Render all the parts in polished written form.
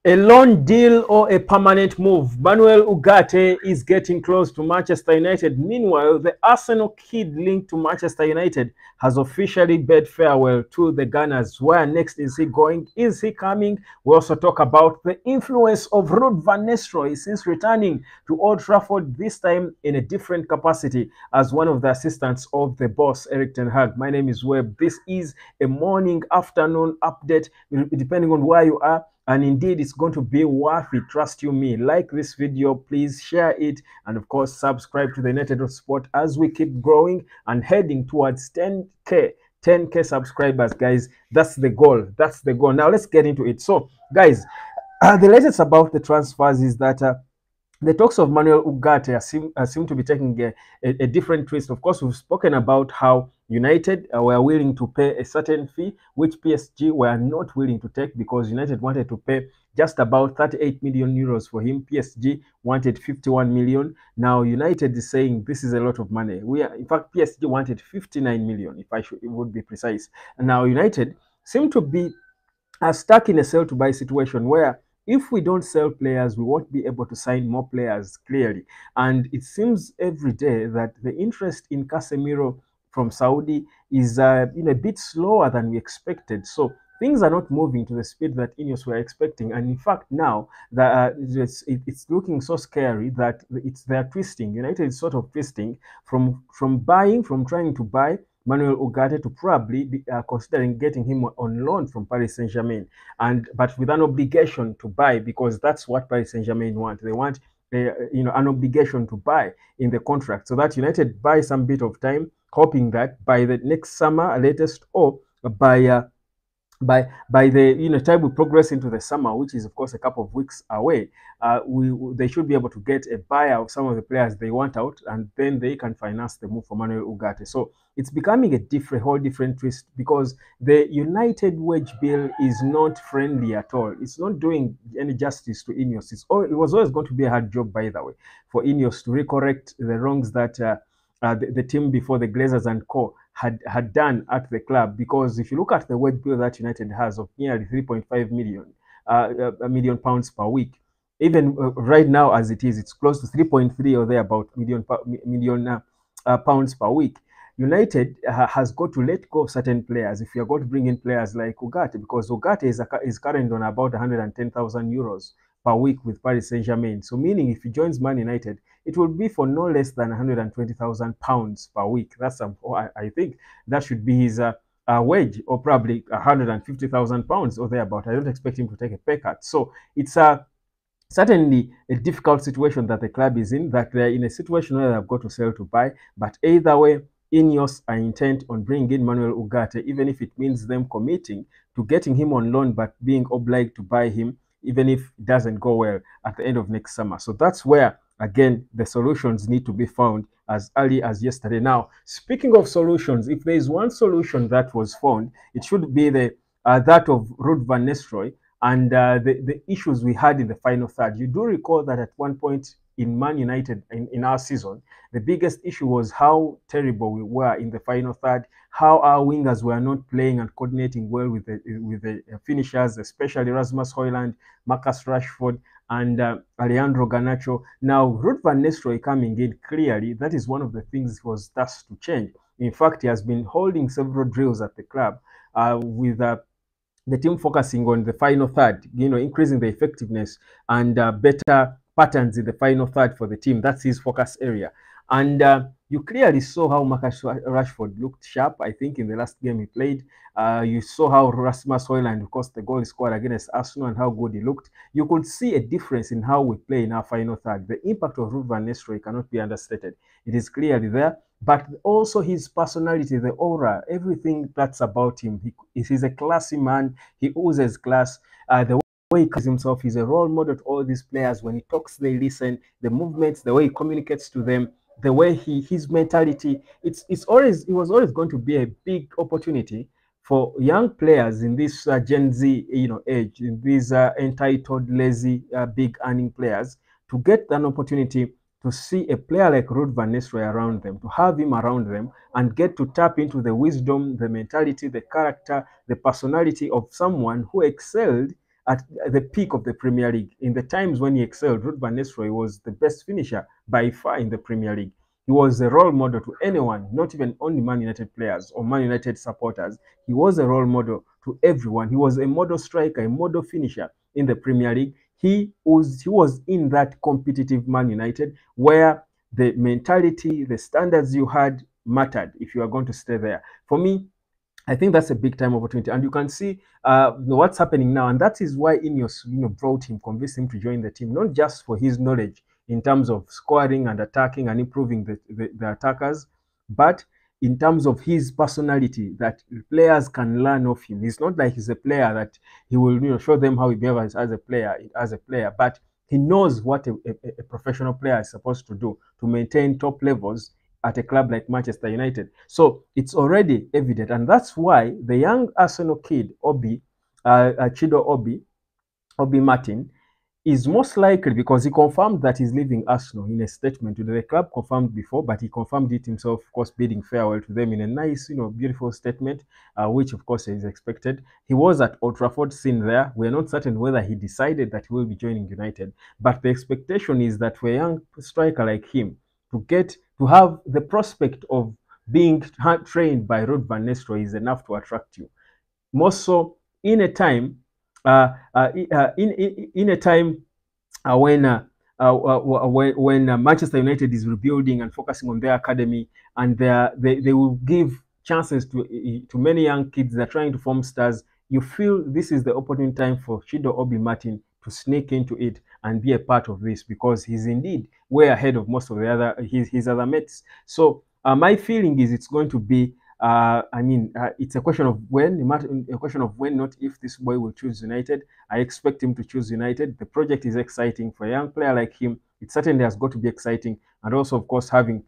A loan deal or a permanent move? Manuel Ugarte is getting close to Manchester United. Meanwhile, the Arsenal kid linked to Manchester United has officially bid farewell to the Gunners. Where next is he going? Is he coming? We also talk about the influence of Ruud van Nistelrooy since returning to Old Trafford, this time in a different capacity as one of the assistants of the boss, Eric Ten Hag. My name is Webb. This is a morning, afternoon update, depending on where you are. And indeed, it's going to be worth it. Trust you me. Like this video, please share it. And of course, subscribe to the United Sport as we keep growing and heading towards 10K. 10K subscribers, guys. That's the goal. That's the goal. Now, let's get into it. So, guys, the latest about the transfers is that the talks of Manuel Ugarte seem to be taking a different twist. Of course, we've spoken about how United were willing to pay a certain fee, which PSG were not willing to take because United wanted to pay just about 38 million euros for him. PSG wanted 51 million. Now, United is saying this is a lot of money. In fact, PSG wanted 59 million, if it would be precise. And now, United seem to be stuck in a sell to buy situation where if we don't sell players, we won't be able to sign more players clearly. And it seems every day that the interest in Casemiro from Saudi is a bit slower than we expected. So things are not moving to the speed that Ineos were expecting. And in fact, now that it's looking so scary that they're twisting. United is sort of twisting from trying to buy Manuel Ugarte to probably be considering getting him on loan from Paris Saint-Germain, but with an obligation to buy, because that's what Paris Saint-Germain want. They want an obligation to buy in the contract, so that United buy some bit of time, hoping that by the next summer latest, or by the time we progress into the summer, which is of course a couple of weeks away, they should be able to get a buyer of some of the players they want out, and then they can finance the move for Manuel Ugarte. So it's becoming a whole different twist, because the United wage bill is not friendly at all. It's not doing any justice to Ineos. It was always going to be a hard job, by the way, for Ineos to recorrect the wrongs that the team before the Glazers and co had done at the club. Because if you look at the wage bill that United has of nearly 3.5 million pounds per week, even right now as it is, it's close to 3.3 or thereabout million pounds per week. United has got to let go of certain players if you're going to bring in players like Ugarte, because Ugarte is currently on about 110,000 euros per week with Paris Saint-Germain. So meaning if he joins Man United, it will be for no less than 120,000 pounds per week. That's I think that should be his wage, or probably 150,000 pounds or thereabout. I don't expect him to take a pay cut. So it's certainly a difficult situation that the club is in, that they're in a situation where they've got to sell to buy. But either way, Ineos are intent on bringing in Manuel Ugarte, even if it means them committing to getting him on loan, but being obliged to buy him, even if it doesn't go well at the end of next summer. So that's where, again, the solutions need to be found as early as yesterday. Now, speaking of solutions, if there is one solution that was found, it should be that of Ruud van Nistelrooy and the issues we had in the final third. You do recall that at one point in Man United in our season, the biggest issue was how terrible we were in the final third, how our wingers were not playing and coordinating well with the finishers, especially Rasmus Højlund, Marcus Rashford, and Alejandro Garnacho. Now, Ruud van Nistelrooy coming in, clearly, that is one of the things he was tasked to change. In fact, he has been holding several drills at the club with the team focusing on the final third, increasing the effectiveness and better patterns in the final third for the team. That's his focus area. And you clearly saw how Marcus Rashford looked sharp, I think, in the last game he played. You saw how Rasmus Højlund, of course, the goal he scored against Arsenal, and how good he looked. You could see a difference in how we play in our final third. The impact of Ruud van Nistelrooy cannot be understated. It is clearly there, but also his personality, the aura, everything that's about him. He's a classy man. He oozes class. The way he carries himself, he's a role model to all these players. When he talks, they listen. The movements, the way he communicates to them, the way his mentality, it was always going to be a big opportunity for young players in this Gen Z age, in these entitled, lazy, big earning players, to get an opportunity to see a player like Ruud van Nistelrooy around them, to have him around them, and get to tap into the wisdom, the mentality, the character, the personality of someone who excelled at the peak of the Premier League. In the times when he excelled, Ruud van Nistelrooy was the best finisher by far in the Premier League. He was a role model to anyone, not even only Man United players or Man United supporters. He was a role model to everyone. He was a model striker, a model finisher in the Premier League. He was in that competitive Man United where the mentality, the standards you had mattered if you are going to stay there. For me, I think that's a big time opportunity, and you can see what's happening now, and that is why Ineos, brought him, convinced him to join the team, not just for his knowledge in terms of scoring and attacking and improving the attackers, but in terms of his personality that players can learn of him. It's not like he's a player that he will show them how he behaves as a player, but he knows what a professional player is supposed to do to maintain top levels at a club like Manchester United. So it's already evident, and that's why the young Arsenal kid, Chido Obi Martin, is most likely, because he confirmed that he's leaving Arsenal in a statement. The club confirmed before, but he confirmed it himself, of course, bidding farewell to them in a nice, beautiful statement, which of course is expected. He was at Old Trafford, seen there. We're not certain whether he decided that he will be joining United, but the expectation is that for a young striker like him to have the prospect of being trained by Ruud van Nistelrooy is enough to attract you. More so in a time in a time when Manchester United is rebuilding and focusing on their academy, and they will give chances to many young kids that are trying to form stars. You feel this is the opportune time for Chido Obi Martin to sneak into it and be a part of this, because he's indeed way ahead of most of the other his other mates. So my feeling is it's going to be it's a question of when, not if, this boy will choose United. I expect him to choose United. The project is exciting for a young player like him. It certainly has got to be exciting, and also, of course, having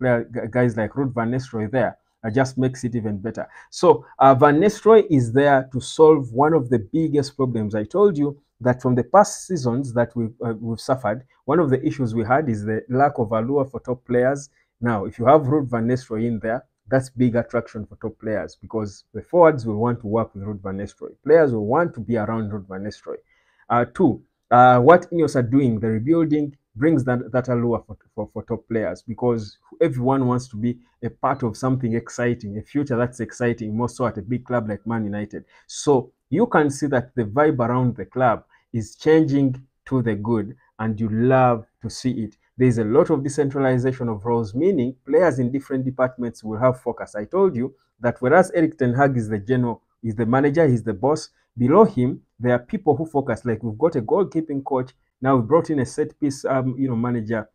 guys like Ruud van Nistelrooy there just makes it even better. So Van Nistelrooy is there to solve one of the biggest problems. I told you that from the past seasons that we've suffered, one of the issues we had is the lack of allure for top players. Now, if you have Ruud van Nistelrooy in there, that's big attraction for top players, because the forwards will want to work with Ruud van Nistelrooy. Players will want to be around Ruud van Nistelrooy. Two, what Ineos are doing, the rebuilding, brings that allure for top players, because everyone wants to be a part of something exciting, a future that's exciting, more so at a big club like Man United. So you can see that the vibe around the club is changing to the good, and you love to see it. There's a lot of decentralization of roles, meaning players in different departments will have focus. I told you that whereas Erik ten Hag is the manager, he's the boss, below him, there are people who focus. Like, we've got a goalkeeping coach. Now we brought in a set piece, manager.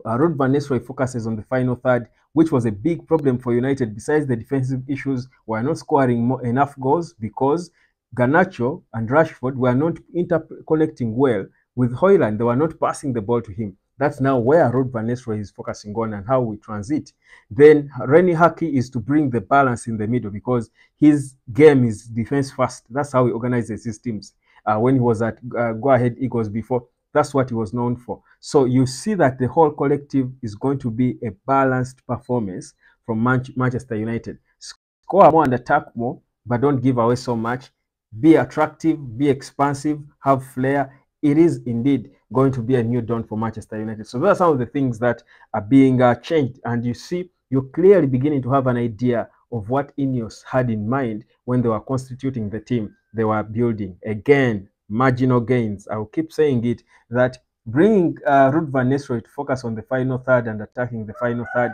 Ruud van Nistelrooy focuses on the final third, which was a big problem for United. Besides the defensive issues, we are not scoring enough goals because Garnacho and Rashford were not interconnecting well with Højlund. They were not passing the ball to him. That's now where Ruud van Nistelrooy is focusing on and how we transit. Then Rene Haki is to bring the balance in the middle, because his game is defense first. That's how he organizes his teams. When he was at Go Ahead Eagles before, that's what he was known for. So you see that the whole collective is going to be a balanced performance from Manchester United. Score more and attack more, but don't give away so much. Be attractive, be expansive, have flair. It is indeed going to be a new dawn for Manchester United. So those are some of the things that are being changed. And you see, you're clearly beginning to have an idea of what Ineos had in mind when they were constituting the team they were building. Again, marginal gains. I will keep saying it, that bringing Ruud van Nistelrooy to focus on the final third and attacking the final third,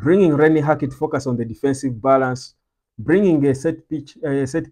bringing Rene Haki to focus on the defensive balance, bringing a set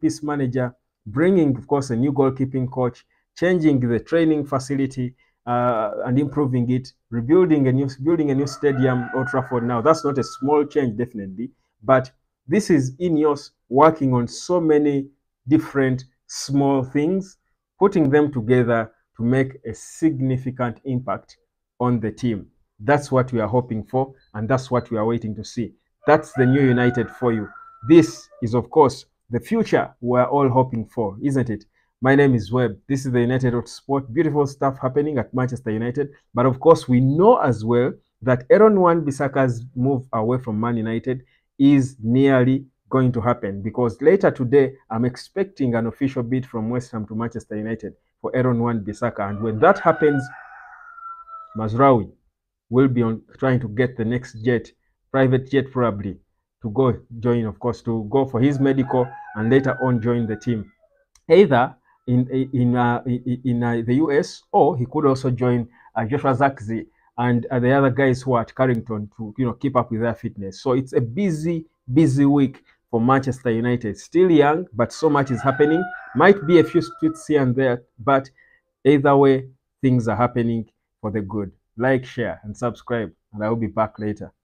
piece manager, bringing, of course, a new goalkeeping coach, changing the training facility and improving it, building a new stadium, Old Trafford. Now, that's not a small change, definitely, but this is Ineos working on so many different small things, putting them together to make a significant impact on the team. That's what we are hoping for, and that's what we are waiting to see. That's the new United for you. This is, of course, the future we're all hoping for, isn't it? My name is Webb. This is the United Sport. Beautiful stuff happening at Manchester United. But of course, we know as well that Aaron Wan-Bissaka's move away from Man United is nearly going to happen, because later today I'm expecting an official bid from West Ham to Manchester United for Aaron Wan-Bissaka, and when that happens, Mazraoui will be on trying to get the next jet, private jet probably, to go join, of course, to go for his medical and later on join the team, either in the US, or he could also join Joshua Zirkzee and the other guys who are at Carrington to keep up with their fitness. So it's a busy week for Manchester United. Still young, but so much is happening. Might be a few tweets here and there, but either way, things are happening for the good. Like, share, and subscribe, and I will be back later.